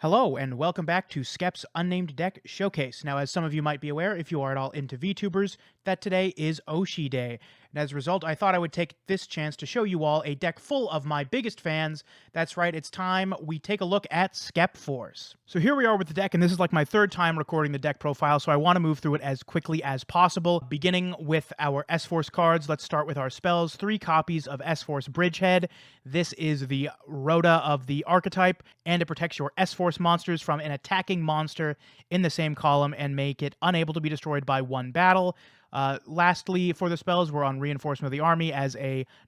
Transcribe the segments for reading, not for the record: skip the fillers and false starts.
Hello, and welcome back to Skep's Unnamed Deck Showcase. Now, as some of you might be aware, if you are at all into VTubers, that today is Oshi Day. And as a result, I thought I would take this chance to show you all a deck full of my biggest fans. That's right, it's time we take a look at SForce. So here we are with the deck, and this is like my third time recording the deck profile, so I want to move through it as quickly as possible. Beginning with our SForce cards, let's start with our spells. 3 copies of SForce Bridgehead. This is the Rhoda of the archetype, and it protects your SForce monsters from an attacking monster in the same column and make it unable to be destroyed by one battle. Lastly, for the spells, we're on Reinforcement of the Army as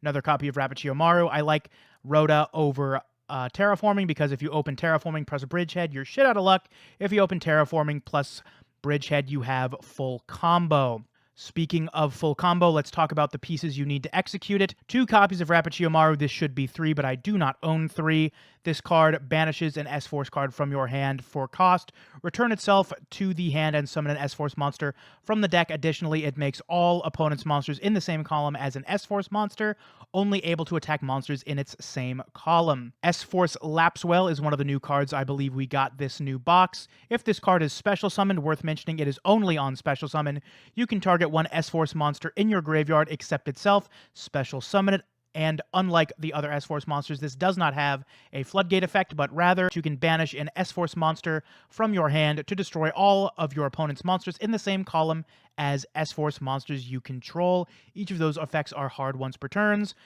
another copy of Rappacciomaru. I like Rhoda over Terraforming because if you open Terraforming plus a Bridgehead, you're shit out of luck. If you open Terraforming plus Bridgehead, you have full combo. Speaking of full combo, let's talk about the pieces you need to execute it. 2 copies of Rappacciomaru. This should be 3, but I do not own 3. This card banishes an SForce card from your hand for cost. Return itself to the hand and summon an SForce monster from the deck. Additionally, it makes all opponent's monsters in the same column as an SForce monster, only able to attack monsters in its same column. SForce Lapcewell is one of the new cards I believe we got this new box. If this card is special summoned, worth mentioning, it is only on special summon. You can target one SForce monster in your graveyard except itself, special summon it, and unlike the other SForce monsters, this does not have a Floodgate effect, but rather you can banish an SForce monster from your hand to destroy all of your opponent's monsters in the same column as SForce monsters you control. Each of those effects are hard once per turns.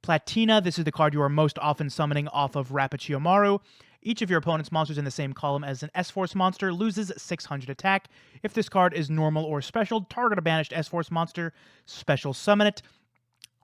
Platina, this is the card you are most often summoning off of Rappacciomaru. Each of your opponent's monsters in the same column as an SForce monster loses 600 attack. If this card is normal or special, target a banished SForce monster, special summon it.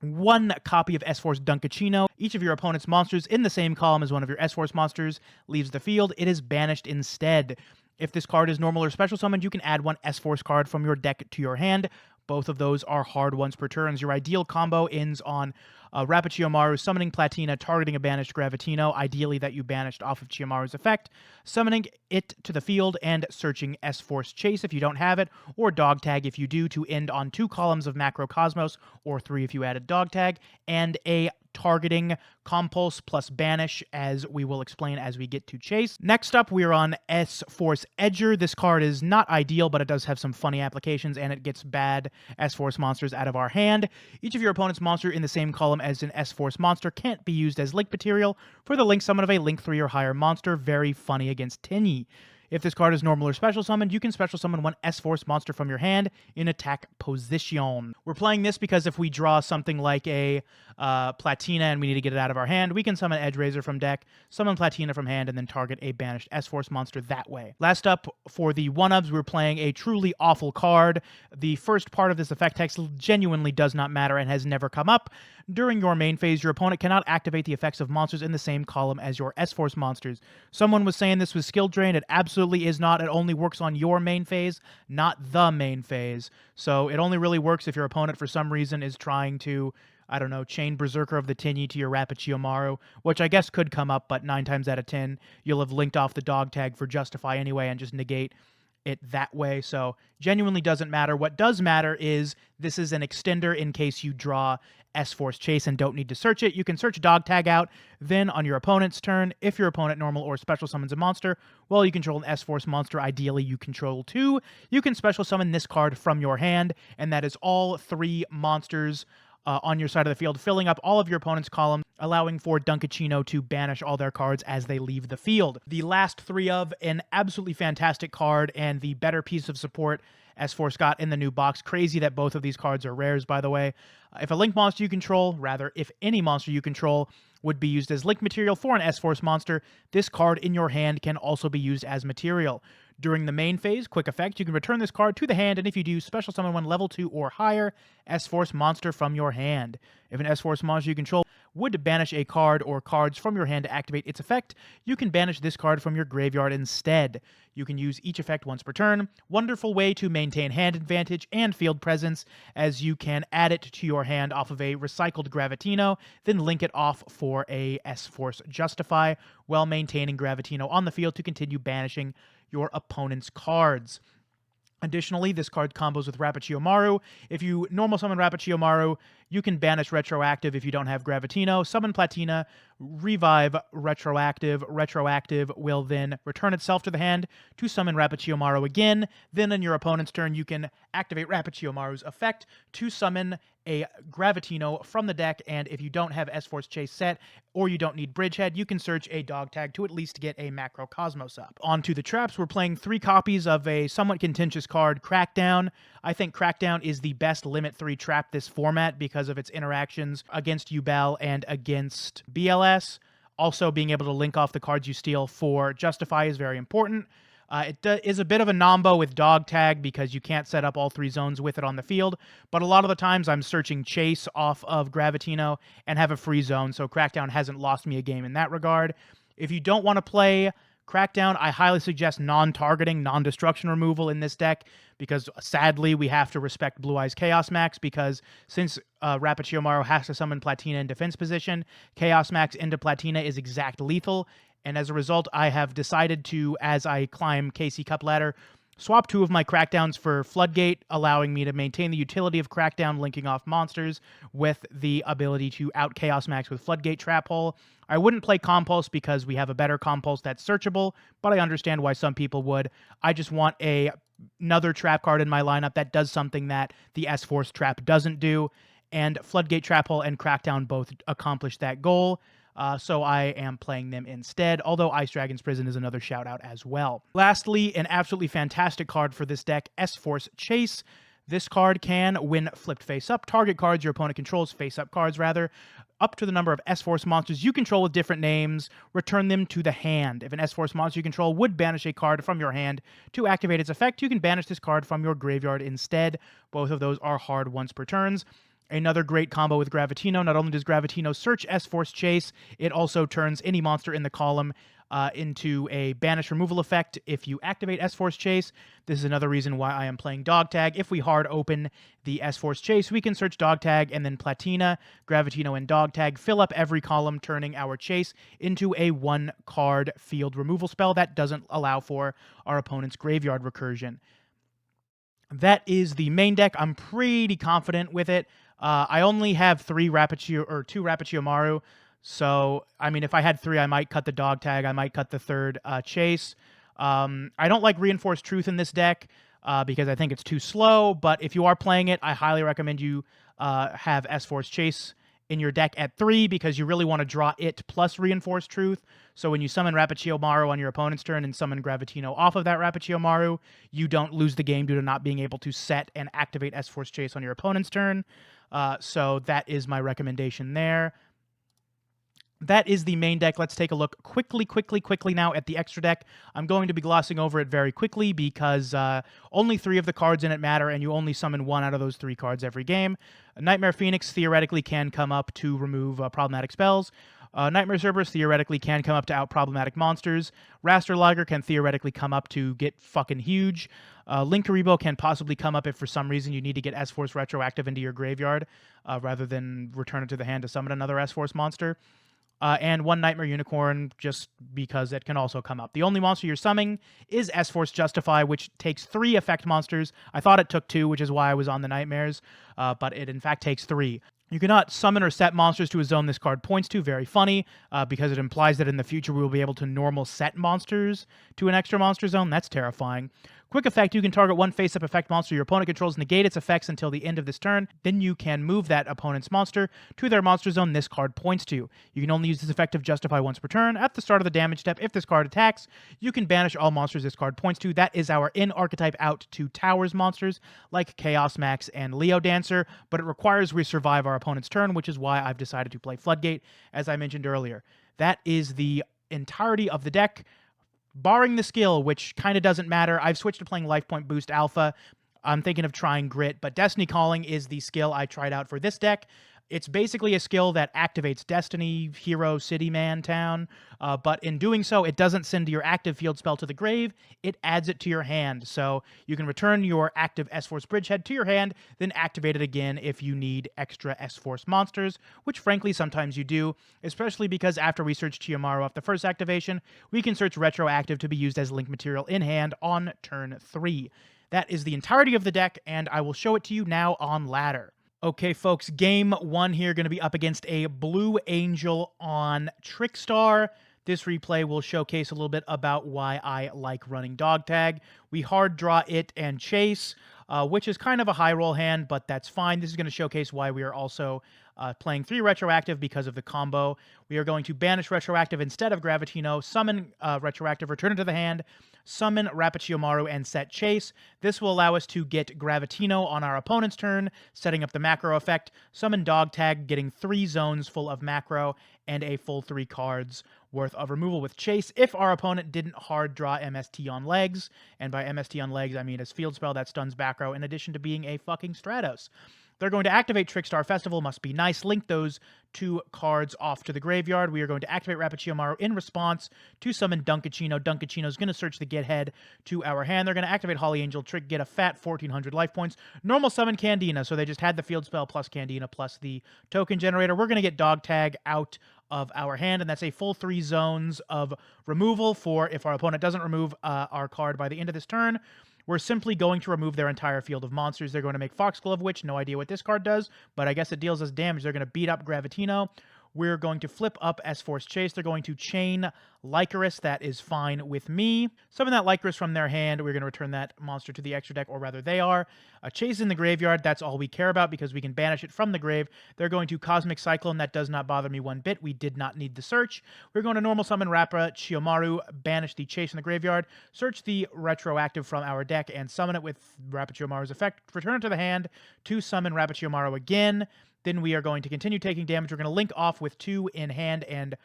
1 copy of SForce Dunkachino. Each of your opponent's monsters in the same column as one of your SForce monsters leaves the field. It is banished instead. If this card is normal or special summoned, you can add 1 SForce card from your deck to your hand. Both of those are hard ones per turn. Your ideal combo ends on Rappacciomaru summoning Platina, targeting a banished Gravitino, ideally that you banished off of Chiyomaru's effect, summoning it to the field, and searching SForce Chase if you don't have it, or Dog Tag if you do, to end on 2 columns of Macrocosmos, or 3 if you added Dog Tag, and a targeting Compulse plus Banish, as we will explain as we get to Chase. Next up, we are on SForce Edger. This card is not ideal, but it does have some funny applications, and it gets bad SForce monsters out of our hand. Each of your opponent's monster in the same column as an SForce monster can't be used as link material for the link summon of a link 3 or higher monster. Very funny against Tinny. If this card is normal or special summoned, you can special summon 1 SForce monster from your hand in attack position. We're playing this because if we draw something like a Platina and we need to get it out of our hand, we can summon Edgeraiser from deck, summon Platina from hand, and then target a banished SForce monster that way. Last up, for the 1-ups, we're playing a truly awful card. The first part of this effect text genuinely does not matter and has never come up. During your main phase, your opponent cannot activate the effects of monsters in the same column as your SForce monsters. Someone was saying this was skill drain. It absolutely is not. It only works on your main phase, not the main phase. So it only really works if your opponent, for some reason, is trying to, I don't know, chain Berserker of the Tinny to your Rappacciomaru, which I guess could come up, but 9 times out of 10, you'll have linked off the dog tag for Justify anyway and just negate it that way. So genuinely doesn't matter. What does matter is this is an extender in case you draw SForce Chase and don't need to search it. You can search dog tag out. Then on your opponent's turn, if your opponent normal or special summons a monster, well, you control an SForce monster, ideally you control 2, you can special summon this card from your hand, and that is all 3 monsters on your side of the field, filling up all of your opponent's column, allowing for Dunkachino to banish all their cards as they leave the field. The last 3 of an absolutely fantastic card and the better piece of support SForce got in the new box. Crazy that both of these cards are rares, by the way. If a link monster you control, rather, if any monster you control would be used as link material for an SForce monster, this card in your hand can also be used as material. During the main phase, quick effect, you can return this card to the hand, and if you do, special summon 1 level 2 or higher SForce monster from your hand. If an SForce monster you control would banish a card or cards from your hand to activate its effect, you can banish this card from your graveyard instead. You can use each effect once per turn. Wonderful way to maintain hand advantage and field presence, as you can add it to your hand off of a recycled Gravitino, then link it off for a SForce Justify, while maintaining Gravitino on the field to continue banishing your opponent's cards. Additionally, this card combos with Rapichiyomaru. If you normal summon Rapichiyomaru, you can banish Retroactive if you don't have Gravitino, summon Platina, revive Retroactive. Retroactive will then return itself to the hand to summon Rapichiyomaru again. Then in your opponent's turn, you can activate Rapichiyomaru's effect to summon a Gravitino from the deck, and if you don't have SForce Chase set, or you don't need Bridgehead, you can search a dog tag to at least get a Macrocosmos up. Onto the traps, we're playing 3 copies of a somewhat contentious card, Crackdown. I think Crackdown is the best Limit 3 trap this format because of its interactions against Yubel and against BLS. Also, being able to link off the cards you steal for Justify is very important. It is a bit of a nombo with dog tag because you can't set up all 3 zones with it on the field, but a lot of the times I'm searching Chase off of Gravitino and have a free zone, so Crackdown hasn't lost me a game in that regard. If you don't want to play Crackdown, I highly suggest non-targeting, non-destruction removal in this deck because sadly we have to respect Blue Eyes Chaos Max because since Rapichiyomaru has to summon Platina in defense position, Chaos Max into Platina is exact lethal. And as a result, I have decided to, as I climb KC Cup ladder, swap 2 of my Crackdowns for Floodgate, allowing me to maintain the utility of Crackdown linking off monsters with the ability to out Chaos Max with Floodgate Trap Hole. I wouldn't play Compulse because we have a better Compulse that's searchable, but I understand why some people would. I just want another trap card in my lineup that does something that the SForce trap doesn't do, and Floodgate Trap Hole and Crackdown both accomplish that goal. So I am playing them instead, although Ice Dragon's Prison is another shout-out as well. Lastly, an absolutely fantastic card for this deck, SForce Chase. This card can, when flipped face-up, target cards your opponent controls, face-up cards rather, up to the number of SForce monsters you control with different names, return them to the hand. If an SForce monster you control would banish a card from your hand to activate its effect, you can banish this card from your graveyard instead. Both of those are hard once per turns. Another great combo with Gravitino. Not only does Gravitino search SForce Chase, it also turns any monster in the column into a banish removal effect if you activate SForce Chase. This is another reason why I am playing Dog Tag. If we hard open the SForce Chase, we can search Dog Tag and then Platina, Gravitino, and Dog Tag, fill up every column, turning our Chase into a 1-card field removal spell that doesn't allow for our opponent's graveyard recursion. That is the main deck. I'm pretty confident with it. I only have 2 Rapichiyomaru, so, I mean, if I had 3, I might cut the Dog Tag, I might cut the 3rd Chase. I don't like Reinforced Truth in this deck because I think it's too slow, but if you are playing it, I highly recommend you have SForce Chase in your deck at 3 because you really want to draw it plus Reinforced Truth. So when you summon Rapichiyomaru on your opponent's turn and summon Gravitino off of that Rapichiyomaru, you don't lose the game due to not being able to set and activate SForce Chase on your opponent's turn. So that is my recommendation there. That is the main deck. Let's take a look quickly now at the extra deck. I'm going to be glossing over it very quickly because only 3 of the cards in it matter, and you only summon 1 out of those 3 cards every game. Nightmare Phoenix theoretically can come up to remove problematic spells. Nightmare Cerberus theoretically can come up to out problematic monsters. Raster Liger can theoretically come up to get fucking huge. Linkuriboh can possibly come up if for some reason you need to get SForce retroactive into your graveyard rather than return it to the hand to summon another SForce monster. And 1 Nightmare Unicorn, just because it can also come up. The only monster you're summoning is SForce Justify, which takes 3 effect monsters. I thought it took 2, which is why I was on the Nightmares, but it in fact takes 3. You cannot summon or set monsters to a zone this card points to. Very funny, because it implies that in the future we will be able to normal set monsters to an extra monster zone. That's terrifying. Quick effect, you can target 1 face-up effect monster your opponent controls, negate its effects until the end of this turn. Then you can move that opponent's monster to their monster zone this card points to. You can only use this effect of Justify once per turn. At the start of the damage step, if this card attacks, you can banish all monsters this card points to. That is our in-archetype out to Towers monsters, like Chaos Max and Leo Dancer, but it requires we survive our opponent's turn, which is why I've decided to play Floodgate, as I mentioned earlier. That is the entirety of the deck. Barring the skill, which kind of doesn't matter, I've switched to playing Life Point Boost Alpha. I'm thinking of trying Grit, but Destiny Calling is the skill I tried out for this deck. It's basically a skill that activates Destiny, Hero, City, Man, Town, but in doing so, it doesn't send your active field spell to the grave, it adds it to your hand. So you can return your active SForce Bridgehead to your hand, then activate it again if you need extra SForce monsters, which frankly sometimes you do, especially because after we search Chiyomaru off the first activation, we can search Retroactive to be used as link material in hand on turn 3. That is the entirety of the deck, and I will show it to you now on ladder. Okay, folks, game 1 here, going to be up against a Blue Angel on Trickstar. This replay will showcase a little bit about why I like running dog tag. We hard draw it and chase, which is kind of a high roll hand, but that's fine. This is going to showcase why we are also playing 3 retroactive because of the combo. We are going to banish retroactive instead of Gravitino, summon retroactive, return it to the hand, summon Rapichiyomaru, and set chase. This will allow us to get Gravitino on our opponent's turn, setting up the macro effect, summon dog tag, getting 3 zones full of macro, and a full 3 cards worth of removal with chase if our opponent didn't hard draw MST on legs. And by MST on legs, I mean as field spell that stuns back row in addition to being a fucking Stratos. They're going to activate Trickstar Festival, must be nice. Link those 2 cards off to the graveyard. We are going to activate Rapichiyomaru in response to summon Dunkachino. Dunkachino is going to search the get head to our hand. They're going to activate Holly Angel Trick, get a fat 1,400 life points. Normal summon Candina, so they just had the field spell plus Candina plus the token generator. We're going to get Dog Tag out of our hand, and that's a full 3 zones of removal for if our opponent doesn't remove our card by the end of this turn. We're simply going to remove their entire field of monsters. They're going to make Foxglove Witch. No idea what this card does, but I guess it deals us damage. They're going to beat up Gravitino. We're going to flip up SForce Chase. They're going to chain Lycoris. That is fine with me. Summon that Lycoris from their hand. We're going to return that monster to the extra deck, or rather they are. Chase in the graveyard. That's all we care about because we can banish it from the grave. They're going to Cosmic Cyclone. That does not bother me one bit. We did not need the search. We're going to normal summon Rapichiyomaru, banish the Chase in the graveyard, search the retroactive from our deck, and summon it with Rapichiyomaru's effect. Return it to the hand to summon Rapichiyomaru again. Then we are going to continue taking damage. We're going to link off with 2 in hand and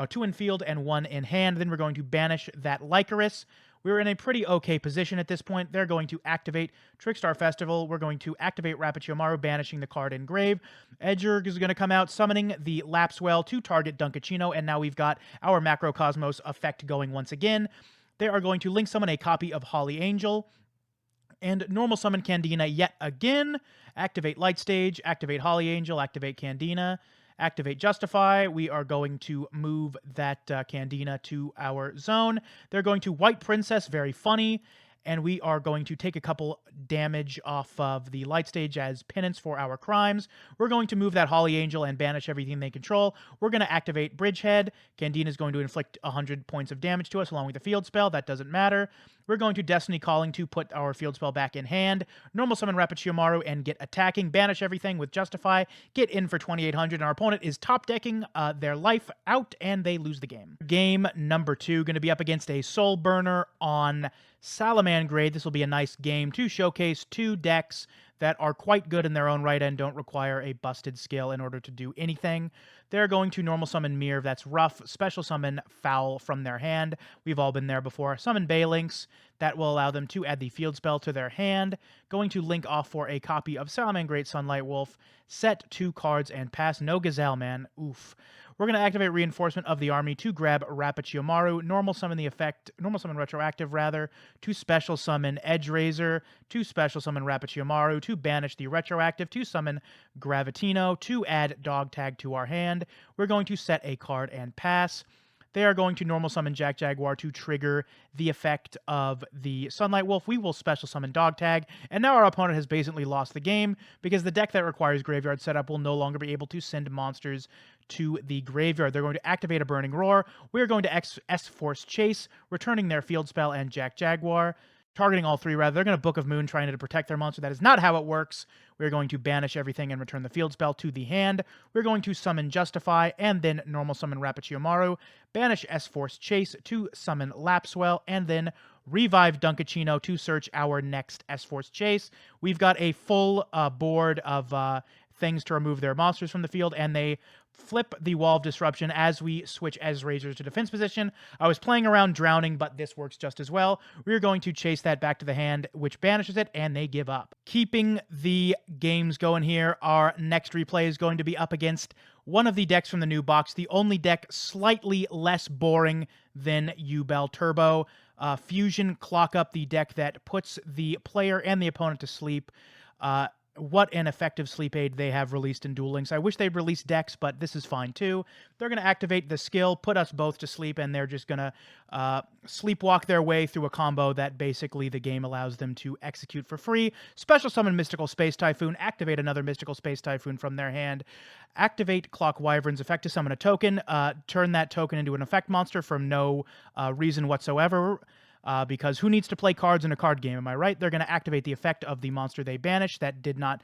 2 in field and 1 in hand. Then we're going to banish that Lycoris. We're in a pretty okay position at this point. They're going to activate Trickstar Festival. We're going to activate Rapichiyomaru, banishing the card in grave. Edger is going to come out, summoning the Lapcewell to target Dunkachino, and now we've got our Macrocosmos effect going once again. They are going to link summon a copy of Holly Angel and normal summon Candina yet again. Activate Light Stage, activate Holly Angel, activate Candina, activate Justify. We are going to move that Candina to our zone. They're going to White Princess, very funny, and we are going to take a couple damage off of the Light Stage as penance for our crimes. We're going to move that Holly Angel and banish everything they control. We're going to activate Bridgehead. Candina is going to inflict 100 points of damage to us along with the field spell. That doesn't matter. We're going to Destiny Calling to put our field spell back in hand. Normal summon Rapichiyomaru and get attacking. Banish everything with Justify. Get in for 2,800. And our opponent is top decking their life out and they lose the game. Game number 2, going to be up against a Soul Burner on Salamangreat. This will be a nice game to showcase 2 decks that are quite good in their own right and don't require a busted skill in order to do anything. They're going to normal summon Mirror. That's rough. Special summon Foul from their hand. We've all been there before. Summon Balinks. That will allow them to add the field spell to their hand. Going to link off for a copy of Salamangreat Sunlight Wolf. Set 2 cards and pass. No Gazelle, man. Oof. We're going to activate Reinforcement of the Army to grab Rapichiyomaru, normal summon the effect, normal summon retroactive rather, to special summon Edge Razor, to special summon Rapichiyomaru, to banish the retroactive, to summon Gravitino, to add Dog Tag to our hand. We're going to set a card and pass. They are going to normal summon Jack Jaguar to trigger the effect of the Sunlight Wolf. We will special summon Dog Tag, and now our opponent has basically lost the game because the deck that requires graveyard setup will no longer be able to send monsters to the graveyard. They're going to activate a Burning Roar. We're going to SForce Chase, returning their field spell and Jack Jaguar. Targeting all 3, rather. They're going to Book of Moon, trying to protect their monster. That is not how it works. We're going to banish everything and return the field spell to the hand. We're going to summon Justify, and then normal summon Rapichiyomaru. Banish SForce Chase to summon Lapcewell, and then revive Dunkachino to search our next SForce Chase. We've got a full board of things to remove their monsters from the field, and they flip the Wall of Disruption as we switch Razors to defense position. I was playing around Drowning, but this works just as well. We're going to chase that back to the hand, which banishes it, and they give up. Keeping the games going here, our next replay is going to be up against one of the decks from the new box, the only deck slightly less boring than Yubel Turbo. Fusion Clock Up, the deck that puts the player and the opponent to sleep. what an effective sleep aid they have released in Duel Links. I wish they'd release decks, but this is fine too. They're going to activate the skill, put us both to sleep, and they're just going to sleepwalk their way through a combo that basically the game allows them to execute for free. Special summon Mystical Space Typhoon, activate another Mystical Space Typhoon from their hand, activate Clock Wyvern's effect to summon a token, turn that token into an effect monster from no reason whatsoever. Because who needs to play cards in a card game, am I right? They're going to activate the effect of the monster they banished that did not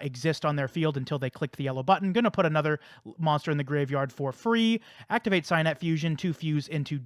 exist on their field until they clicked the yellow button. Going to put another monster in the graveyard for free. Activate Cynet Fusion to fuse into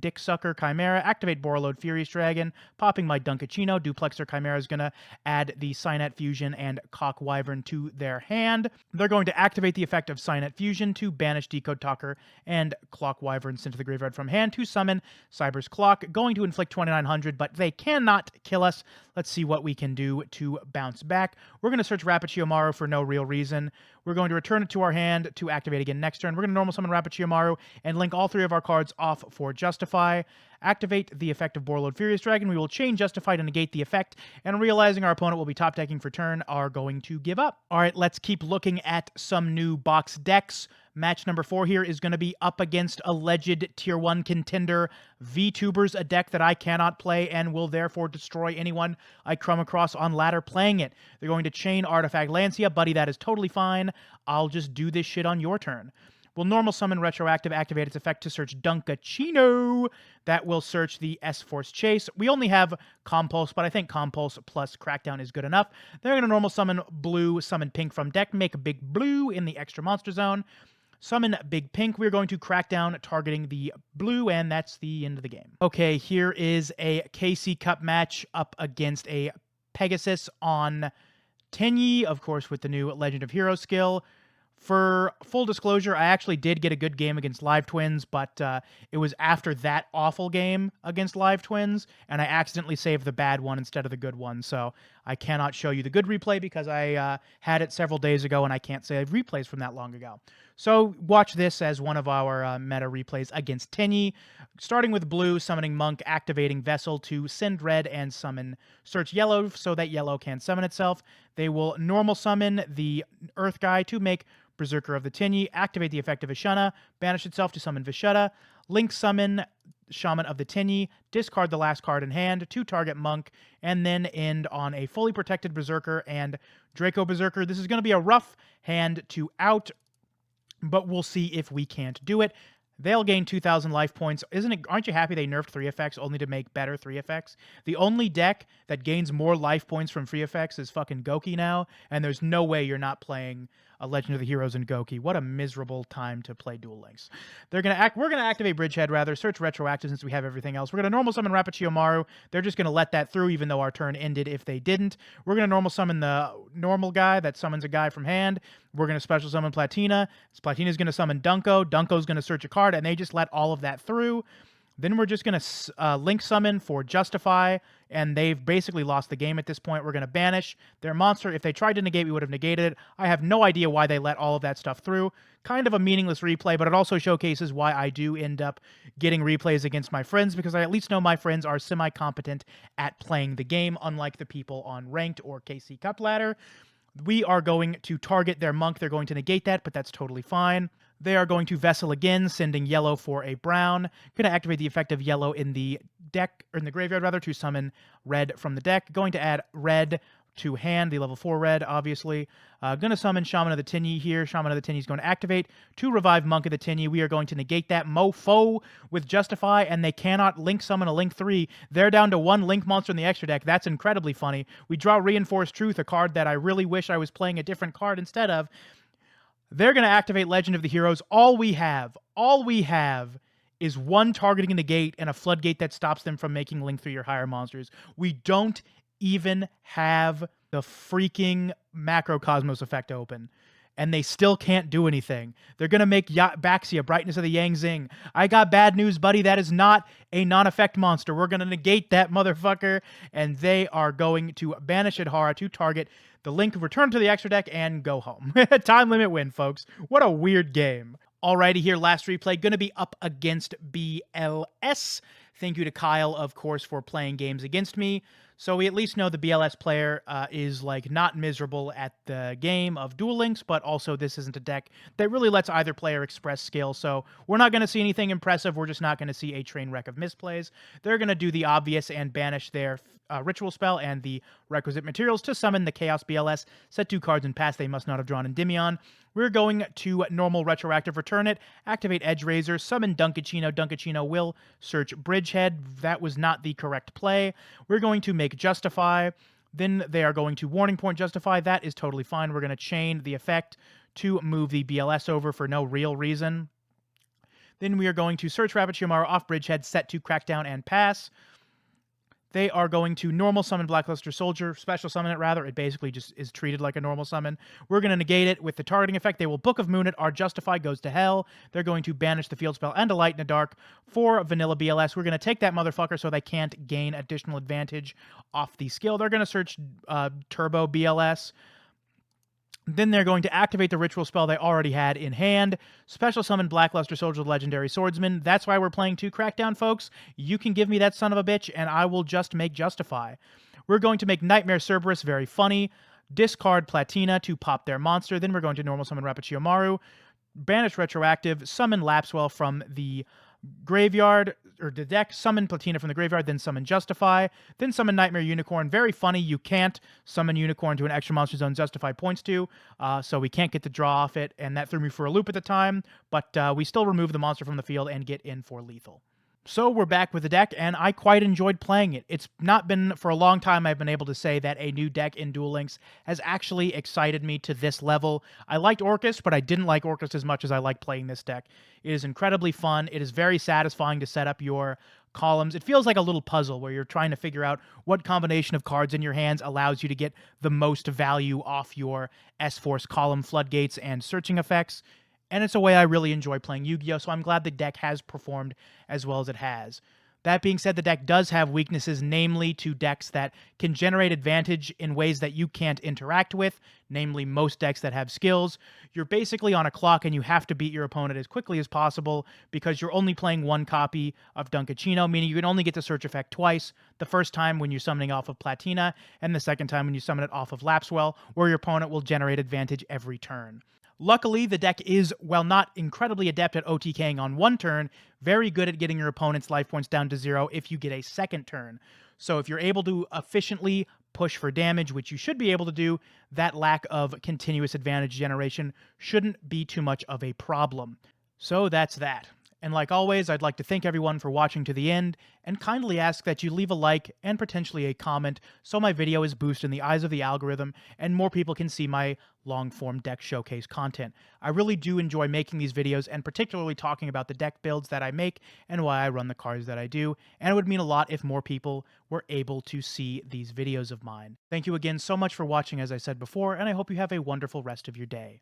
Dicksucker Chimera, activate Borreload Furious Dragon, popping my Dunkachino. Duplexer Chimera is going to add the Cynet Fusion and Cock Wyvern to their hand. They're going to activate the effect of Cynet Fusion to banish Decode Talker and Clock Wyverns into the graveyard from hand to summon Cyber's Clock, going to inflict 2,900, but they cannot kill us. Let's see what we can do to bounce back. We're going to search Rapichiyomaru for no real reason. We're going to return it to our hand to activate again next turn. We're going to normal summon Rapichiyomaru and link all three of our cards off for Justify. Activate the effect of Borreload Furious Dragon. We will chain Justify to negate the effect, and realizing our opponent will be top decking for turn, are going to give up. All right, let's keep looking at some new box decks. Match number 4 here is going to be up against alleged Tier 1 contender VTubers, a deck that I cannot play and will therefore destroy anyone I come across on ladder playing it. They're going to chain Artifact Lancia. Buddy, that is totally fine. I'll just do this shit on your turn. We'll normal summon Retroactive, activate its effect to search Dunkachino. That will search the SForce Chase. We only have Compulse, but I think Compulse plus Crackdown is good enough. They're going to normal summon Blue, summon Pink from deck, make a big Blue in the extra monster zone. Summon Big Pink. We're going to crack down targeting the blue, and that's the end of the game. Okay, here is a KC Cup match up against a Pegasus on Tenyi, of course, with the new Legend of Heroes skill. For full disclosure, I actually did get a good game against Live Twins, but it was after that awful game against Live Twins, and I accidentally saved the bad one instead of the good one, so I cannot show you the good replay because I had it several days ago, and I can't save replays from that long ago. So watch this as one of our meta replays against Tenyi. Starting with blue, summoning Monk, activating Vessel to send red and summon Search Yellow so that yellow can summon itself. They will normal summon the Earth Guy to make Berserker of the Tenyi, activate the effect of Ashana, banish itself to summon Vishutta, link summon Shaman of the Tenyi, discard the last card in hand to target Monk, and then end on a fully protected Berserker and Draco Berserker. This is going to be a rough hand to out, but we'll see if we can't do it. They'll gain 2,000 life points. Aren't you happy they nerfed 3 effects only to make better 3 effects? The only deck that gains more life points from free effects is fucking Goki now, and there's no way you're not playing a Legend of the Heroes in Goki. What a miserable time to play Duel Links. We're gonna activate Bridgehead rather, search Retroactive since we have everything else. We're gonna normal summon Rapichiyomaru. They're just gonna let that through even though our turn ended if they didn't. We're gonna normal summon the normal guy that summons a guy from hand. We're gonna special summon Platina. Platina's gonna summon Dunko. Dunko's gonna search a card, and they just let all of that through. Then we're just going to link summon for Justify, and they've basically lost the game at this point. We're going to banish their monster. If they tried to negate, we would have negated it. I have no idea why they let all of that stuff through. Kind of a meaningless replay, but it also showcases why I do end up getting replays against my friends, because I at least know my friends are semi-competent at playing the game, unlike the people on Ranked or KC Cup Ladder. We are going to target their Monk. They're going to negate that, but that's totally fine. They are going to Vessel again, sending yellow for a brown. Going to activate the effect of yellow in the deck, or in the graveyard rather, to summon red from the deck. Going to add red to hand, the level 4 red, obviously. Going to summon Shaman of the Tenyi here. Shaman of the Tenyi is going to activate to revive Monk of the Tenyi. We are going to negate that mofo with Justify, and they cannot link summon a link 3. They're down to 1 link monster in the extra deck. That's incredibly funny. We draw Reinforced Truth, a card that I really wish I was playing a different card instead of. They're going to activate Legend of the Heroes. All we have is 1 targeting negate and a Floodgate that stops them from making link 3 or higher monsters. We don't even have the freaking Macrocosmos effect open, and they still can't do anything. They're going to make Baxia, Brightness of the Yang Zing. I got bad news, buddy. That is not a non-effect monster. We're going to negate that motherfucker, and they are going to banish Adhara to target the link, return to the extra deck, and go home. Time limit win, folks. What a weird game. Alrighty, here, last replay, going to be up against BLS. Thank you to Kyle, of course, for playing games against me. So we at least know the BLS player is like not miserable at the game of Duel Links, but also this isn't a deck that really lets either player express skill. So we're not going to see anything impressive. We're just not going to see a train wreck of misplays. They're going to do the obvious and banish their ritual spell and the requisite materials to summon the Chaos BLS. Set 2 cards and pass they must not have drawn Endymion. We're going to normal retroactive return it, activate Edge Razor, summon Dunkachino. Dunkachino will search Bridgehead. That was not the correct play. We're going to make Justify. Then they are going to Warning Point Justify. That is totally fine. We're going to chain the effect to move the BLS over for no real reason. Then we are going to search Rabbit Shiomaro off Bridgehead, set to Crackdown and pass. They are going to normal summon Blackluster Soldier, special summon it rather. It basically just is treated like a normal summon. We're going to negate it with the targeting effect. They will Book of Moon it. Our Justify goes to hell. They're going to banish the field spell and a Light in the Dark for vanilla BLS. We're going to take that motherfucker so they can't gain additional advantage off the skill. They're going to search Turbo BLS. Then they're going to activate the ritual spell they already had in hand. Special summon Blackluster Soldier, Legendary Swordsman. That's why we're playing 2 Crackdown, folks. You can give me that son of a bitch, and I will just make Justify. We're going to make Nightmare Cerberus very funny. Discard Platina to pop their monster. Then we're going to normal summon Rabbit Shiomaro. Banish Retroactive. Summon Lapcewell from the graveyard, or the deck, summon Platina from the graveyard, then summon Justify, then summon Nightmare Unicorn. Very funny, you can't summon Unicorn to an extra monster zone Justify points to, so we can't get the draw off it, and that threw me for a loop at the time, but we still remove the monster from the field and get in for lethal. So we're back with the deck, and I quite enjoyed playing it. It's not been, for a long time, I've been able to say that a new deck in Duel Links has actually excited me to this level. I liked Orcus, but I didn't like Orcus as much as I liked playing this deck. It is incredibly fun. It is very satisfying to set up your columns. It feels like a little puzzle where you're trying to figure out what combination of cards in your hands allows you to get the most value off your SForce column floodgates and searching effects. And it's a way I really enjoy playing Yu-Gi-Oh!, so I'm glad the deck has performed as well as it has. That being said, the deck does have weaknesses, namely to decks that can generate advantage in ways that you can't interact with, namely most decks that have skills. You're basically on a clock and you have to beat your opponent as quickly as possible because you're only playing 1 copy of Dunkachino, meaning you can only get the search effect twice, the first time when you're summoning off of Platina, and the second time when you summon it off of Lapcewell, where your opponent will generate advantage every turn. Luckily, the deck is, while not incredibly adept at OTKing on 1 turn, very good at getting your opponent's life points down to 0 if you get a second turn. So if you're able to efficiently push for damage, which you should be able to do, that lack of continuous advantage generation shouldn't be too much of a problem. So that's that. And like always, I'd like to thank everyone for watching to the end, and kindly ask that you leave a like and potentially a comment so my video is boosted in the eyes of the algorithm and more people can see my long-form deck showcase content. I really do enjoy making these videos and particularly talking about the deck builds that I make and why I run the cards that I do, and it would mean a lot if more people were able to see these videos of mine. Thank you again so much for watching, as I said before, and I hope you have a wonderful rest of your day.